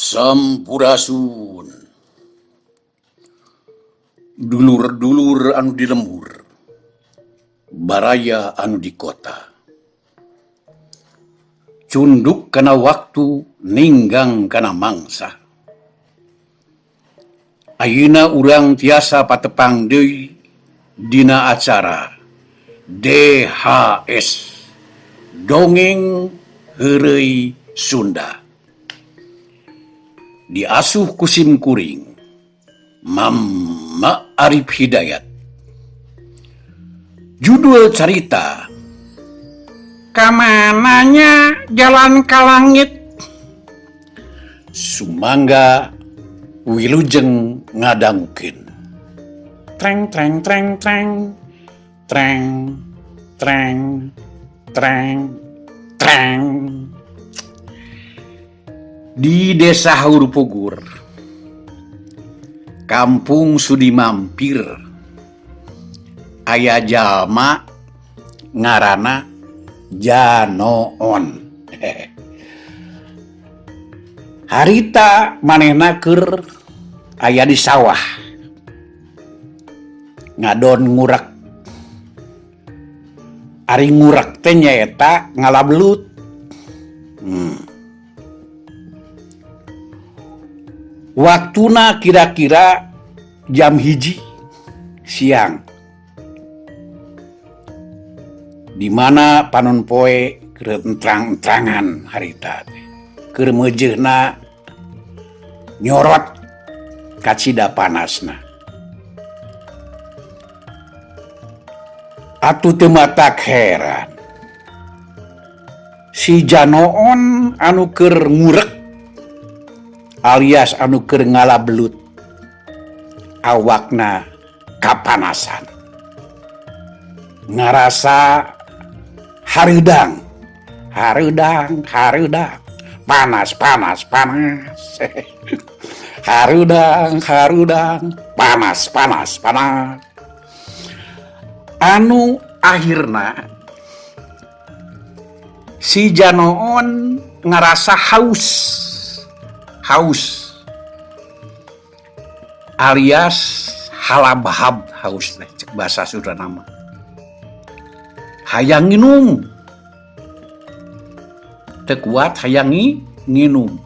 Sampurasun. Dulur-dulur anu di lembur, baraya anu di kota. Cunduk kana waktu, ninggang kana mangsa. Ayeuna urang tiasa patepang deui dina acara DHS, Dongeng Heureuy Sunda. Diasuh ku Sim Kuring, Mama Arif Hidayat. Judul cerita, Kamananya Jalan ka Langit. Sumangga wilujeng ngadangkeun. Treng treng treng treng treng treng treng treng. Di desa Haurpugur, kampung Sudi Mampir, aya jalma ngarana Janoon. Harita manehna keur aya di sawah, ngadon ngurak. Ari ngurak teh nyaeta ngalablut. Waktuna kira-kira jam 1 siang, di mana panon poe keur entrang-entrangan harita teh, keur meujeuhna nyorot ka cida panasna. Atuh teu matak heran, si Janoon anu keur ngurek alias anu keur ngalablut, awakna kapanasan, ngarasa hareudang, panas, hareudang, panas. Anu akhirna si Janoon ngarasa haus alias halabahab, haus teh cek bahasa Sunda nama. Hayang nginum, teu kuat hayang nginum.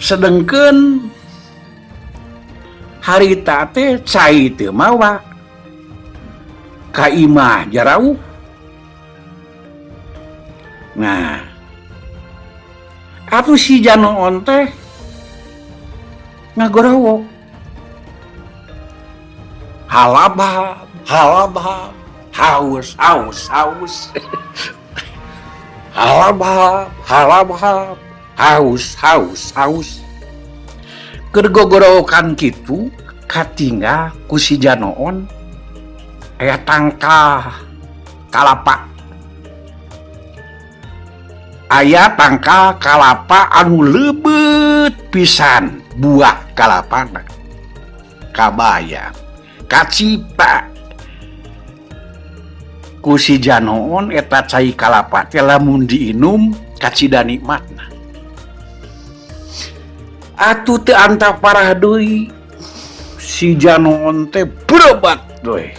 Sedengkeun harita teh cai teu mawa ka imah jarauh. Nah, atuh si Janoon teh ngagorowok, halabah, haus. halabah, haus. Keur gogorowokan kitu, katinggal ku si Janoon aya tangkal kalapa. Aya tangkal kalapa anu leubeut pisan, buah kalapana kabayang, kacipa ku si Janoon eta cai kalapa teh lamun diinum kacida nikmatna. Atuh teu antah parah deui, si Janoon teh berobat deui,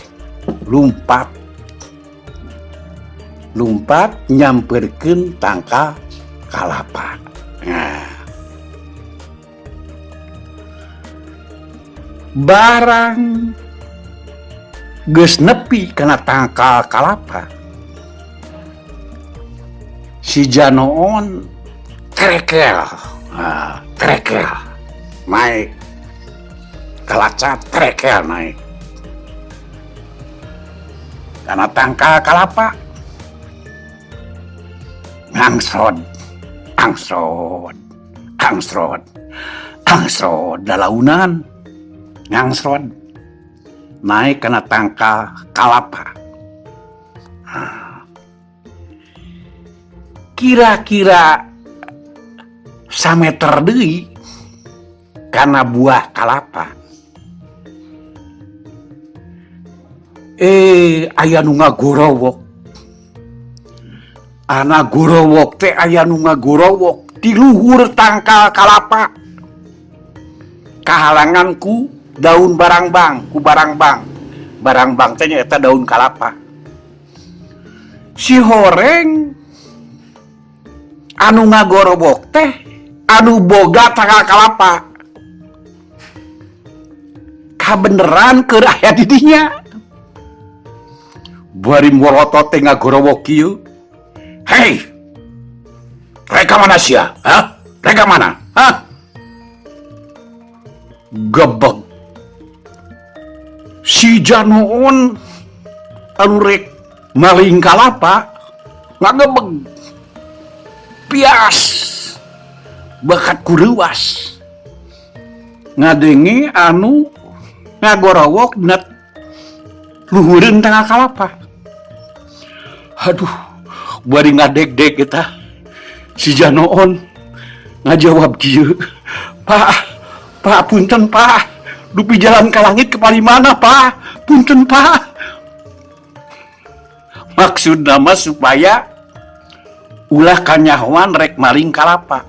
lumpat nyamperkeun tangkal kalapa. Nah, barang geus nepi kana tangkal kalapa, si Janoon trekel naik kalacat, trekel naik kana tangkal kalapa. Angsrod dalaunan, ngangsrod naik kana tangkal kalapa. Kira-kira sameter deui kana buah kalapa. Aya nu ngagorowok Anak gorowok teh aya nu ngagorowok di luhur tangkal kalapa. Kahalangan ku daun barangbang, ku barangbang. Barangbang teh nyaeta daun kalapa. Si horeng anu ngagorowok teh anu boga tangkal kalapa. Kabeneran keur aya di dinya. Bari morotot teh ngagorowok kieu. Hei, reka mana sia? Hah? Reka mana? Hah? Gebeg. Si Janoon anu rek maling kalapa ngagebeg. Pias. Bakat kureuwas. Ngadenge anu ngagorowok net luhureun tengah kalapa. Aduh, bari ngadeg-deg eta si Janoon ngajawab kieu. Pak, punten Pak. Dupi jalan ka langit ke palimana Pak? Punten Pak. Maksud nama supaya ulah kanyahoan rek maling kalapa.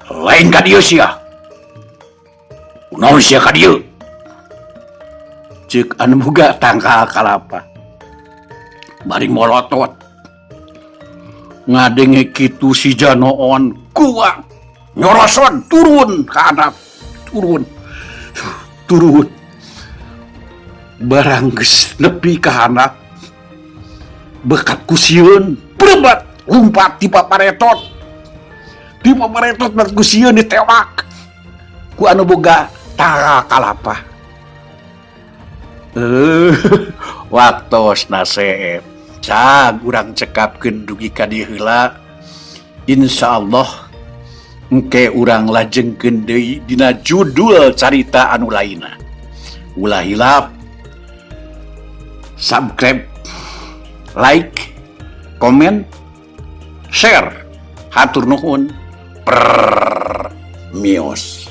Lain ka dieu sia. Kunaon sia ka dieu? Ceuk anu boga tangkal kalapa. Bari molotot. Ngadenge kitu si Janoon kuat nyoroson turun ke anak. Turun. Barang geus nepi ka anak. Bekat kusieun berebat lumpat di paparetot. Di paparetot bekat kusieun ditewak ku anu boga tangkal kalapa. Waktos naseep cag urang cekapkeun dugi ka dieu heula. Insyaallah engke urang lajengkeun deui dina judul carita anu lainna. Ulah hilap subscribe, like, komen, share. Hatur nuhun. Mios.